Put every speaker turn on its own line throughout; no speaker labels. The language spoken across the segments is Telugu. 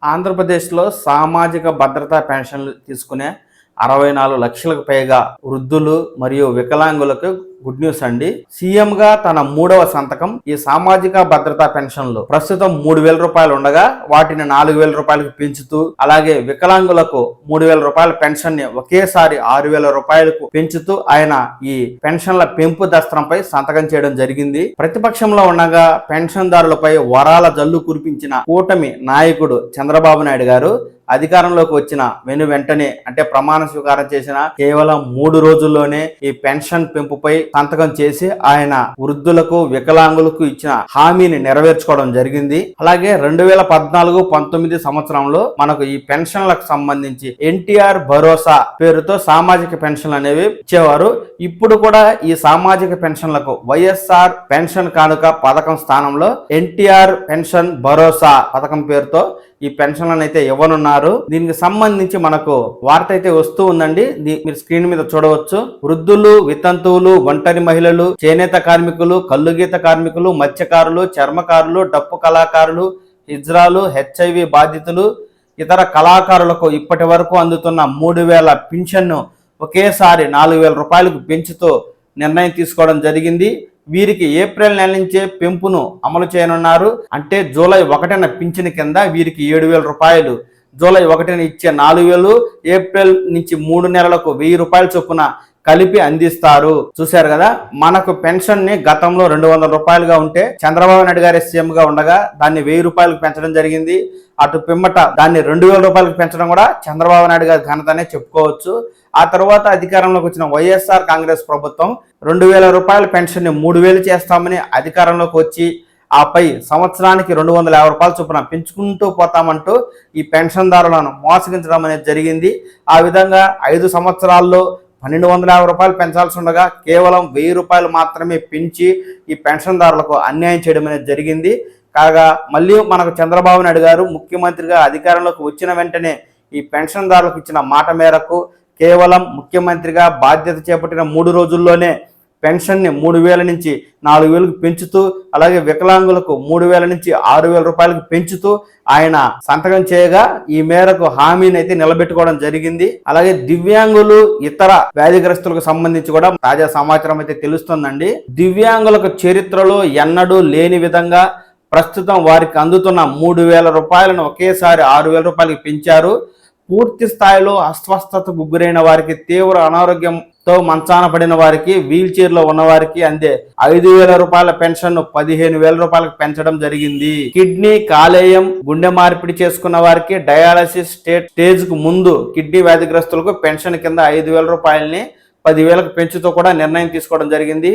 ఆంధ్రప్రదేశ్లో సామాజిక భద్రతా పెన్షన్లు తీసుకునే 64 లక్షలకు పైగా వృద్ధులు మరియు వికలాంగులకు గుడ్ న్యూస్ అండి. సీఎంగా తన 3వ సంతకం ఈ సామాజిక భద్రతా పెన్షన్లు ప్రస్తుతం 3,000 రూపాయలు ఉండగా వాటిని 4,000 రూపాయలకు పెంచుతూ, అలాగే వికలాంగులకు 3,000 రూపాయల పెన్షన్ ని ఒకేసారి 6,000 రూపాయలకు పెంచుతూ ఆయన ఈ పెన్షన్ల పెంపు దస్త్రంపై సంతకం చేయడం జరిగింది. ప్రతిపక్షంలో ఉండగా పెన్షన్దారులపై వరాల జల్లు కురిపించిన కూటమి నాయకుడు చంద్రబాబు నాయుడు గారు అధికారంలోకి వచ్చిన వెంటనే అంటే ప్రమాణ స్వీకారం చేసిన కేవలం 3 రోజుల్లోనే ఈ పెన్షన్ పెంపుపై సంతకం చేసి ఆయన వృద్ధులకు వికలాంగులకు ఇచ్చిన హామీని నెరవేర్చుకోవడం జరిగింది. అలాగే 2014-19 సంవత్సరంలో మనకు ఈ పెన్షన్లకు సంబంధించి ఎన్టీఆర్ భరోసా పేరుతో సామాజిక పెన్షన్లు అనేవి ఇచ్చేవారు. ఇప్పుడు కూడా ఈ సామాజిక పెన్షన్లకు వైఎస్ఆర్ పెన్షన్ కానుక పథకం స్థానంలో ఎన్టీఆర్ పెన్షన్ భరోసా పథకం పేరుతో ఈ పెన్షన్లను అయితే ఇవ్వనున్నారు. దీనికి సంబంధించి మనకు వార్త అయితే వస్తూ ఉందండి. మీరు స్క్రీన్ మీద చూడవచ్చు. వృద్ధులు, వితంతువులు, ఒంటరి మహిళలు, చేనేత కార్మికులు, కల్లుగీత కార్మికులు, మత్స్యకారులు, చర్మకారులు, డప్పు కళాకారులు, హిజ్రాలు, హెచ్ఐవి బాధితులు, ఇతర కళాకారులకు ఇప్పటి వరకు అందుతున్న 3,000 పింఛన్ను ఒకేసారి 4,000 రూపాయలకు పెంచుతూ నిర్ణయం తీసుకోవడం జరిగింది. వీరికి ఏప్రిల్ నెల నుంచే పెంపును అమలు చేయనున్నారు. అంటే జూలై 1న పింఛన్ కింద వీరికి 7,000 రూపాయలు, జూలై 1న ఇచ్చే 4,000, ఏప్రిల్ నుంచి 3 నెలలకు 1,000 రూపాయల చొప్పున కలిపి అందిస్తారు. చూశారు కదా, మనకు పెన్షన్ ని గతంలో 200 రూపాయలుగా ఉంటే చంద్రబాబు నాయుడు గారి సీఎంగా ఉండగా దాన్ని 1,000 రూపాయలకు పెంచడం జరిగింది. అటు పిమ్మట దాన్ని 2,000 రూపాయలకు పెంచడం కూడా చంద్రబాబు నాయుడు గారి ఘనతనే చెప్పుకోవచ్చు. ఆ తర్వాత అధికారంలోకి వచ్చిన వైఎస్ఆర్ కాంగ్రెస్ ప్రభుత్వం 2,000 రూపాయల పెన్షన్ ని 3,000 చేస్తామని అధికారంలోకి వచ్చి ఆపై సంవత్సరానికి 250 రూపాయల చొప్పున పెంచుకుంటూ పోతామంటూ ఈ పెన్షన్దారులను మోసగించడం అనేది జరిగింది. ఆ విధంగా 5 సంవత్సరాల్లో 1,250 రూపాయలు పెంచాల్సి ఉండగా కేవలం 1,000 రూపాయలు మాత్రమే పెంచి ఈ పెన్షన్దారులకు అన్యాయం చేయడం అనేది జరిగింది. కాగా మళ్ళీ మనకు చంద్రబాబు నాయుడు గారు ముఖ్యమంత్రిగా అధికారంలోకి వచ్చిన వెంటనే ఈ పెన్షన్దారులకు ఇచ్చిన మాట మేరకు కేవలం ముఖ్యమంత్రిగా బాధ్యత చేపట్టిన 3 రోజుల్లోనే పెన్షన్ని 3,000 నుంచి 4,000కు పెంచుతూ, అలాగే వికలాంగులకు 3,000 నుంచి 6,000 రూపాయలకు పెంచుతూ ఆయన సంతకం చేయగా ఈ మేరకు హామీని అయితే నిలబెట్టుకోవడం జరిగింది. అలాగే దివ్యాంగులు, ఇతర వ్యాధిగ్రస్తులకు సంబంధించి కూడా తాజా సమాచారం అయితే తెలుస్తుందండి. దివ్యాంగులకు చరిత్రలో ఎన్నడూ లేని విధంగా ప్రస్తుతం వారికి అందుతున్న 3,000 రూపాయలను ఒకేసారి 6,000 రూపాయలకి పెంచారు. పూర్తి స్థాయిలో అస్వస్థతకు గురైన వారికి, తీవ్ర అనారోగ్యంతో మంచాన పడిన వారికి, వీల్ చైర్లో ఉన్న వారికి అందే 5,000 రూపాయల పెన్షన్ 15,000 రూపాయలకు పెంచడం జరిగింది. కిడ్నీ, కాలేయం, గుండె మార్పిడి చేసుకున్న వారికి, డయాలసిస్ స్టేజ్ కు ముందు కిడ్నీ వ్యాధిగ్రస్తులకు పెన్షన్ కింద 5,000 రూపాయలని 10,000కు పెంచుతూ కూడా నిర్ణయం తీసుకోవడం జరిగింది.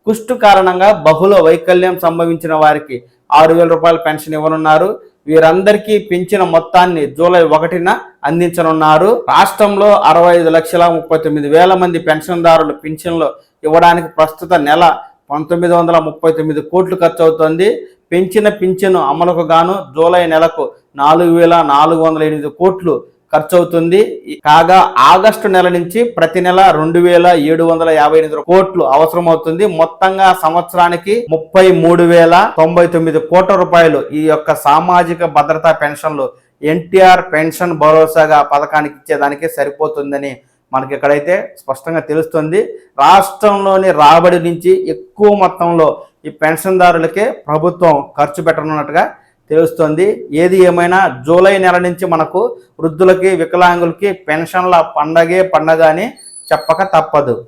కుష్టు కారణంగా బహుళ వైకల్యం సంభవించిన వారికి 6,000 రూపాయల పెన్షన్ ఇవ్వనున్నారు. వీరందరికీ పెంచిన మొత్తాన్ని జూలై 1న అందించనున్నారు. రాష్ట్రంలో 65,39,000 మంది పెన్షన్దారులు పెన్షన్లు ఇవ్వడానికి ప్రస్తుత నెల 1,939 కోట్లు ఖర్చు అవుతోంది. పెంచిన పింఛను అమలుకు గాను జూలై నెలకు 4,408 కోట్లు ఖర్చు అవుతుంది. కాగా ఆగస్టు నెల నుంచి ప్రతి నెల 2,758 కోట్లు అవసరం అవుతుంది. మొత్తంగా సంవత్సరానికి 33,099 కోట్ల రూపాయలు ఈ యొక్క సామాజిక భద్రతా పెన్షన్లు ఎన్టీఆర్ పెన్షన్ భరోసాగా పథకానికి ఇచ్చేదానికి సరిపోతుందని మనకి ఇక్కడైతే స్పష్టంగా తెలుస్తుంది. రాష్ట్రంలోని రాబడి నుంచి ఎక్కువ మొత్తంలో ఈ పెన్షన్దారులకే ప్రభుత్వం ఖర్చు పెట్టనున్నట్టుగా తెలుస్తుంది. ఏది ఏమైనా జూలై నెల నుంచి మనకు వృద్ధులకి, వికలాంగులకి పెన్షన్ల పండగే పండగ అని చెప్పక తప్పదు.